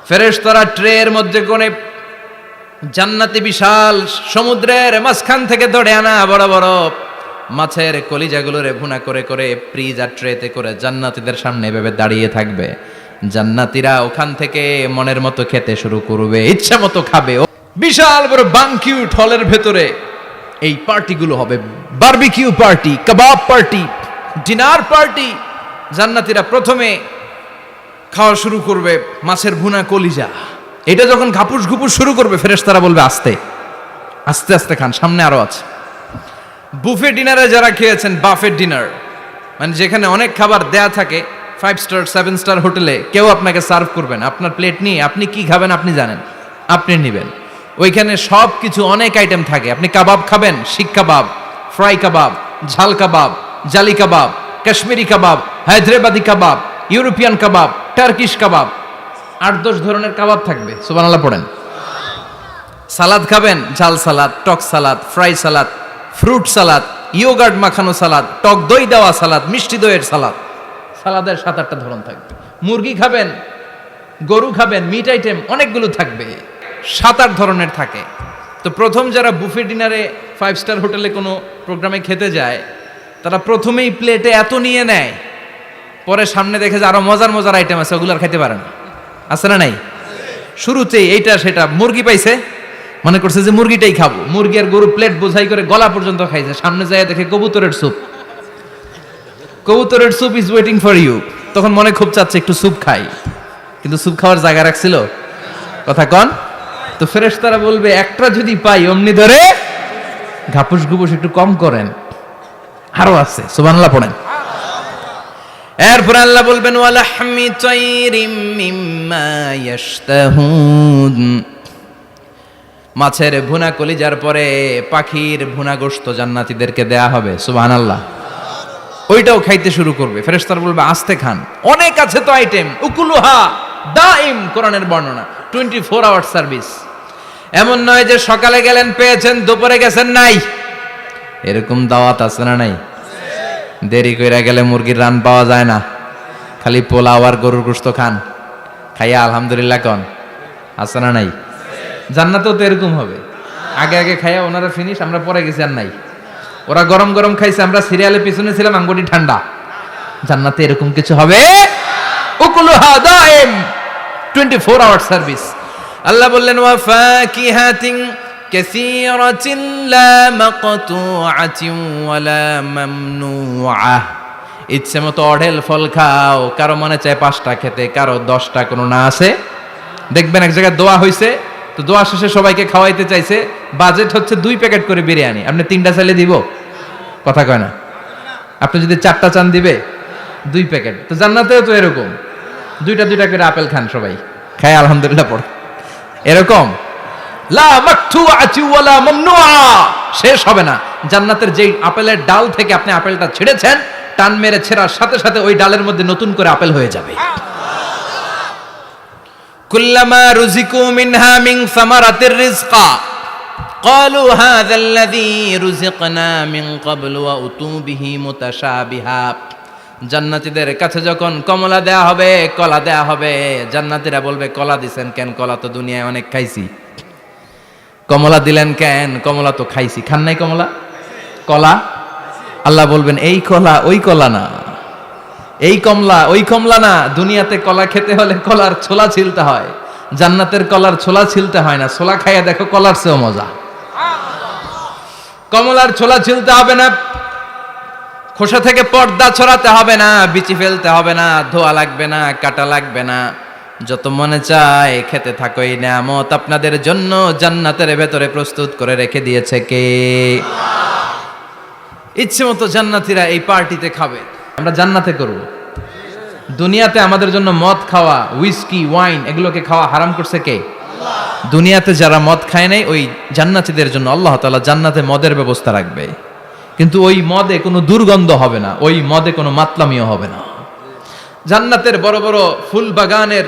ফেরেশতারা ট্রের মধ্যে করে জান্নাতি বিশাল সমুদ্রের মাঝখান থেকে ধরে আনা বড় বড় মাছের কলিজাগুলোরে ভুনা করে করে ফ্রিজ আর ট্রেতে করে জান্নাতীদের সামনে এভাবে দাঁড়িয়ে থাকবে। জান্নাতীরা ওখান থেকে মনের মতো খেতে শুরু করবে, ইচ্ছা মতো খাবে। বিশাল বড় বানকিউট হলের ভেতরে এই পার্টিগুলো হবে, বারবিকিউ পার্টি, কাবাব পার্টি, ডিনার পার্টি। জান্নাতীরা প্রথমে খাওয়া শুরু করবে মাছের ভুনা কলিজা। এটা যখন ঘাপুস ঘুপুস শুরু করবে, ফেরেশতারা বলবে আস্তে আস্তে আস্তে খান, সামনে আরো আছে। বুফে ডিনারে যারা খেয়েছেন, বাফেট ডিনার মানে যেখানে অনেক খাবার দেয়া থাকে, 5 স্টার 7 স্টার হোটেলে কেউ আপনাকে সার্ভ করবেন, আপনার প্লেট নিয়ে আপনি কি খাবেন আপনি জানেন, আপনি নেবেন। ওইখানে সব কিছু অনেক আইটেম থাকে। আপনি কাবাব খাবেন, শিক কাবাব, ফ্রাই কাবাব, ঝাল কাবাব, জালি কাবাব, কাশ্মীরি কাবাব, হায়দ্রাবাদি কাবাব, ইউরোপিয়ান কাবাব, টার্কিশ কাবাব, 8-10 ধরনের কাবাব থাকবে। সুবহানাল্লাহ পড়েন। সালাদ খাবেন, ঝাল সালাদ, টক salad, fry salad, fruit salad, yoghurt মাখানো সালাদ, টক দই দেওয়া সালাদ, মিষ্টি দইয়ের সালাদ। সালাদের 7-8টা ধরন থাকবে। মুরগি খাবেন, গরু খাবেন, মিট আইটেম অনেকগুলো থাকবে, 7-8 ধরনের থাকে। তো প্রথম যারা বুফে ডিনারে 5 স্টার হোটেলে কোনো প্রোগ্রামে খেতে যায়, তারা প্রথমেই প্লেটে এত নিয়ে নেয়, পরে সামনে দেখে যে আরো মজার মজার আইটেম আছে, ওগুলো আর খাইতে পারে না। আছে না নাই? শুরুতেই এইটা সেটা মুরগি পাইছে, মনে করছে যে মুরগিটাই খাবো, মুরগি আর গরু প্লেট বোঝাই করে গলা পর্যন্ত খাইছে। সামনে যায় দেখে কবুতরের স্যুপ, কবুতরের soup is waiting for you. তখন মনে খুব চাচ্ছে একটু স্যুপ খাই, কিন্তু স্যুপ খাওয়ার জায়গা রাখছিল? কথা কন। তো ফেরেশতারা বলবে একটা যদি পাই অমনি ধরে ঘাপুস ঘুপুস একটু কম করেন, আরো আছে। সুবহানাল্লাহ পড়েন। এরপর আল্লাহ বলবেন ওয়ালাহমি তাইরিম মিম্মা ইয়াশতাহুন। মাছের ভুনা কলিজার পরে পাখির ভুনা গোশত জান্নাতীদেরকে দেয়া হবে। সুবহানাল্লাহ। ওইটাও খাইতে শুরু করবে। ফেরেশতারা বলবে আস্তে খান, অনেক আছে তো আইটেম। উকুলুহা দাইম, কোরআনের বর্ণনা, 24 আওয়ার সার্ভিস। এমন নয় যে সকালে গেলেন পেয়েছেন, দুপুরে গেছেন নাই। এরকম দাওয়াত আছে না নাই? দেরি কইরা গেলে মুরগির রান পাওয়া যায় না, খালি পোলাও আর গরুর গোশত খান, খাইয়া আলহামদুলিল্লাহ কন। আছে না নাই? জান্নাতেও তো এরকম হবে। আগে আগে খাইয়া ওনারা ফিনিশ, আমরা পরে গেছি আর নাই। ওরা গরম গরম খাইছে, আমরা সিরিয়ালে পিছনে ছিলাম, আঙ্গুটি ঠান্ডা। জান্নাতে এরকম কিছু হবে। উকুলুহা দাইম, 24 আওয়ার সার্ভিস। আল্লাহ বললেন ওয়া ফাকিহাতিন কাসীরাতিন লা মাকতুআতিন ওয়া লা মামনুআহ। ইচ্ছে মতো অঢেল ফল খাও, কারো মনে চায় 5টা খেতে, কারো 10টা, কোনো না আছে। দেখবেন এক জায়গায় দোয়া হইছে, তো দোয়া শেষে সবাইকে খাওয়াইতে চাইছে, বাজেট হচ্ছে 2 প্যাকেট করে বিরিয়ানি, আপনি 3টা চাইলে দিব? কথা কয় না। আপনি যদি 4টা চান দিবে 2 প্যাকেট। তো জান্নাতেও তো এরকম, 2টা করে আপেল খান সবাই, খায় আলহামদুলিল্লাহ পড়ে। এরকম লা মাকতুআতি ওয়ালা মামনুআ, শেষ হবে না। জান্নাতের যেই আপেলের ডাল থেকে আপনি আপেলটা ছেড়েছেন, টান মেরে ছেড়ার সাথে সাথে ওই ডালের মধ্যে নতুন করে আপেল হয়ে যাবে। কুল্লামা রুজিকু মিনহা মিন সামারাতির রিজকা ক্বালু হাযাল্লাযী রুজিকনা মিন ক্বাবলু ওয়া উতু বিহি মুতাশাবিহা। জান্নাতীদের কাছে যখন কমলা দেয়া হবে, কলা দেয়া হবে, জান্নাতীরা বলবে কলা দিছেন কেন? কলা তো দুনিয়ায় অনেক খাইছি। কমলা দিলেন কেন? কমলা তো খাইছি। খান নাই কমলা? কলা? আল্লাহ বলবেন এই কলা ওই কলা না, এই কমলা ওই কমলা না। দুনিয়াতে কলা খেতে হলে কলার ছোলা ছিলতে হয়, জান্নাতের কলার ছোলা ছিলতে হয় না। ছোলা খাইয়া দেখো, কলার চেয়েও মজা। কমলার ছোলা ছিলতে হবে না, খোসা থেকে পর্দা ছড়াতে হবে না, বিচি ফেলতে হবে না, ধোয়া লাগবে না, কাটা লাগবে না। যত মনে চায় খেতে থাকো। এই নিয়ামত আপনাদের জন্য জান্নাতের ভেতরে প্রস্তুত করে রেখে দিয়েছে কে? ইচ্ছে মতো জান্নাতীরা এই পার্টিতে খাবে। আমরা জান্নাতে করব। দুনিয়াতে আমাদের জন্য মদ খাওয়া, হুইস্কি, ওয়াইন এগুলোকে খাওয়া হারাম করছে কে? দুনিয়াতে যারা মদ খায় নাই, ওই জান্নাতীদের জন্য আল্লাহ তাআলা জান্নাতে মদের ব্যবস্থা রাখবে। কিন্তু ওই মদে কোনো দুর্গন্ধ হবে না, ওই মদে কোনো মাতলামিও হবে না। জান্নাতের বড় বড় ফুল বাগানের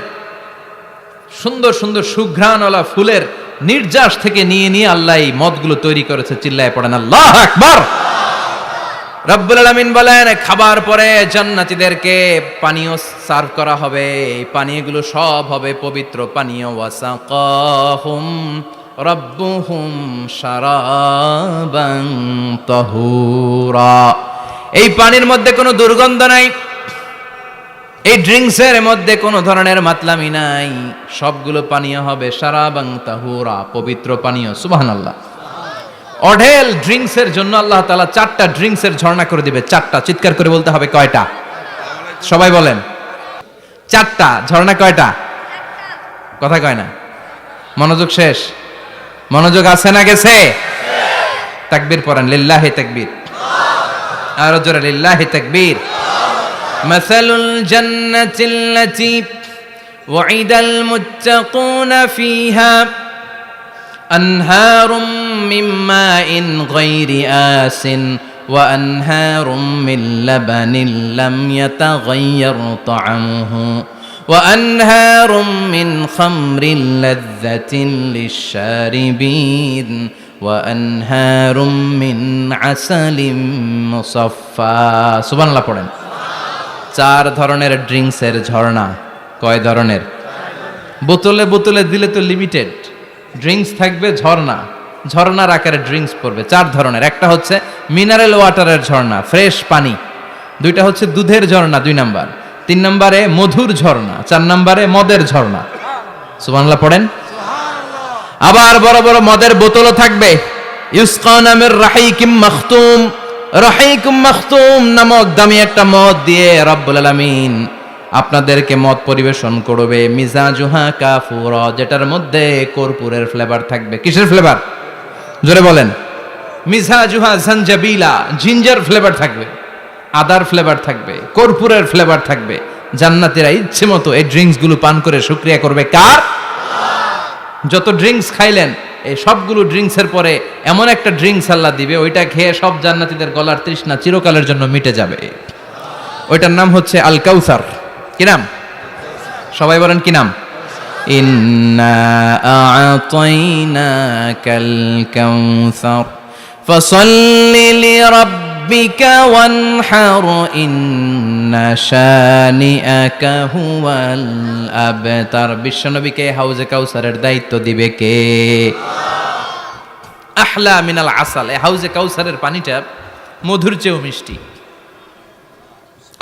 সুন্দর সুন্দর সুঘ্রাণওয়ালা ফুলের নির্যাস থেকে নিয়ে নিয়ে আল্লাহ এই মদগুলো তৈরি করেছে। চিল্লায় পড়েন আল্লাহু আকবার। রব্বুল আলামিন বলেন, খাবার পরে জান্নাতীদেরকে পানীয় সার্ভ করা হবে। এই পানীয়গুলো সব হবে পবিত্র পানীয়। ওয়াসাকাহুম রাব্বুহুম শারাবান তাহুরা। এই পানির মধ্যে কোনো দুর্গন্ধ নাই, এই ড্রিঙ্কসের মধ্যে কোনো ধরনের মাতলামি নাই। সবগুলো পানীয় হবে শারাবান তাহুরা, পবিত্র পানীয়। সুবহানাল্লাহ। অঢেল ড্রিঙ্কসের জন্য আল্লাহ তাআলা 4টা ড্রিঙ্কসের ঝর্ণা করে দিবে। 4টা, চিৎকার করে বলতে হবে কয়টা? সবাই বলেন 4টা। ঝর্ণা কয়টা? কথা কয় না। মনোযোগ শেষ? মনোযোগ আছে না গেছে? তাকবীর পড়েন, লিল্লাহি তাকবীর। আর জোরে লিল্লাহি তাকবীর। মাসালুল জান্নাতিল্লাতী ওয়াইদাল মুত্তাকুনা ফিহা أنهار من ماء غير آسن وأنهار من لبن لم يتغير طعمه وأنهار من خمر لذة للشاربين وأنهار من عسل مصفى سبحان الله পড়েন। 4 ধরনের ড্রিঙ্কসের ঝর্ণা। কয় ধরনের? বোতলে বোতলে দিলে তো লিমিটেড ড্রিঙ্কস থাকবে, ঝর্ণার আকারে ড্রিঙ্কস পড়বে। 4 ধরনের। একটা হচ্ছে মিনারেল ওয়াটারের ঝর্ণা, ফ্রেশ পানি। 2টা হচ্ছে দুধের ঝর্ণা, 2 নাম্বার। 3 নম্বরে মধুর ঝর্ণা, 4 নম্বরে মদের ঝর্ণা। সুবহানাল্লাহ পড়েন। আবার বড় বড় মদের বোতলও থাকবে। ইউসকানা মির রাহিকিম মাখতুম। রাহিকুম মাখতুম নামক দামি একটা মদ দিয়ে রব্বুল আলামিন আপনাদেরকে মদ পরিবেশন করবে। মিজাজুহা কাফুরা, যেটার মধ্যে কর্পূরের ফ্লেভার থাকবে। কিসের ফ্লেভার? জোরে বলেন। মিজাজুহা জানজাবিলা, জিঞ্জার ফ্লেভার থাকবে, আদার ফ্লেভার থাকবে, কর্পূরের ফ্লেভার থাকবে। জান্নাতীরা ইচ্ছে মতো এই ড্রিঙ্কস গুলো পান করে শুকরিয়া করবে কার? যত ড্রিঙ্কস খাইলেন, এই সবগুলো ড্রিঙ্কসের পরে এমন একটা ড্রিঙ্কস আল্লাহ দিবে, ওইটা খেয়ে সব জান্নাতীদের গলার তৃষ্ণা চিরকালের জন্য মিটে যাবে। ওইটার নাম হচ্ছে আল কাউসার। কি নাম? সবাই বলেন কি নাম? ইন্না আ'তাইনাকাল কাউসার ফাসাল্লি লিরাব্বিকা ওয়ানহার ইন্না শানিআকা হুয়াল আবতার। বিশ্বনবীকে হাউজে কাউসারের দায়িত্ব দিবে কে? আহলা মিনাল আসাল। এই হাউজে কাউসারের পানিটা মধুর চেয়েও মিষ্টি।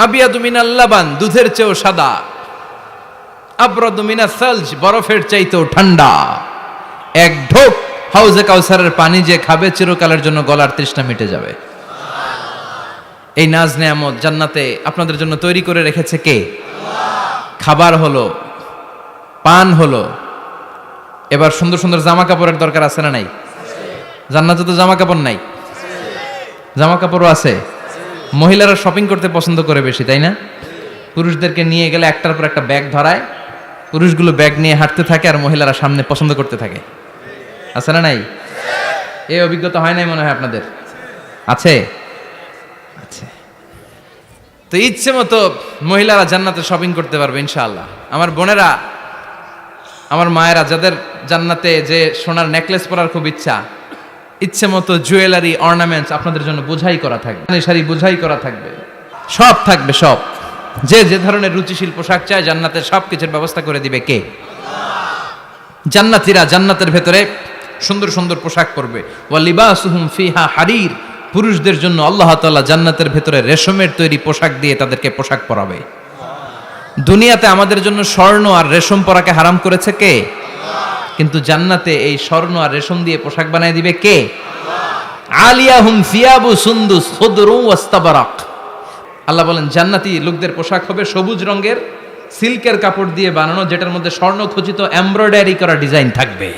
আবিয়াদু মিনাল লাবান, দুধের চেয়েও সাদা। আবরাদু মিনাস সালজ, বরফের চাইতেও ঠান্ডা। এক ঢোক হাউজে কাউসারের পানি যে খাবে চিরকালের জন্য গলার তৃষ্ণা মিটে যাবে। এই নাজ নেয়ামত জান্নাতে আপনাদের জন্য তৈরি করে রেখেছে কে? খাবার হলো, পান হলো। এবার সুন্দর সুন্দর জামা কাপড়ের দরকার আছে না নাই? জান্নাতে তো জামা কাপড় নাই, জামা কাপড়ও আছে। মহিলারা শপিং করতে পছন্দ করে বেশি, তাই না? পুরুষদেরকে নিয়ে গেলে একটার পর একটা ব্যাগ ধরায়, পুরুষগুলো ব্যাগ নিয়ে হাঁটতে থাকে আর মহিলারা সামনে পছন্দ করতে থাকে। আছে না নাই? এই অভিজ্ঞতা হয় নাই মনে হয় আপনাদের? আছে? আচ্ছা, তো ইচ্ছে মতো মহিলারা জান্নাতে শপিং করতে পারবে ইনশাআল্লাহ। আমার বোনেরা, আমার মায়েরা, যাদের জান্নাতে যে সোনার নেকলেস পরার খুব ইচ্ছা, ইচ্ছে মতো জুয়েলারি, অর্নামেন্টস আপনাদের জন্য বোঝাই করা থাকবে, শাড়ি বোঝাই করা থাকবে, সব থাকবে। সব যে যে ধরনের রুচিশীল পোশাক চায় জান্নাতের সব কিছুর ব্যবস্থা করে দিবে কে? জান্নাতীরা জান্নাতের ভেতরে সুন্দর সুন্দর পোশাক পরবে। ওয়া লিবাসুহুম ফিহা হারির। পুরুষদের জন্য আল্লাহ তাআলা জান্নাতের ভেতরে রেশমের তৈরি পোশাক দিয়ে তাদেরকে পোশাক পরাবে। দুনিয়াতে আমাদের জন্য স্বর্ণ আর রেশম পরাকে হারাম করেছে কে? কিন্তু জান্নাতে এই স্বর্ণ আর রেশম দিয়ে পোশাক বানায় দিবে কে? আলিয়াহুম সিয়াবু সুন্দুস খুদরু ওয়াস্তাবারাক। আল্লাহ বলেন জান্নাতি লোকদের পোশাক হবে সবুজ রঙের সিল্কের কাপড় দিয়ে বানানো, যেটার মধ্যে স্বর্ণ খচিত এমব্রয়ডারি করা ডিজাইন থাকবে।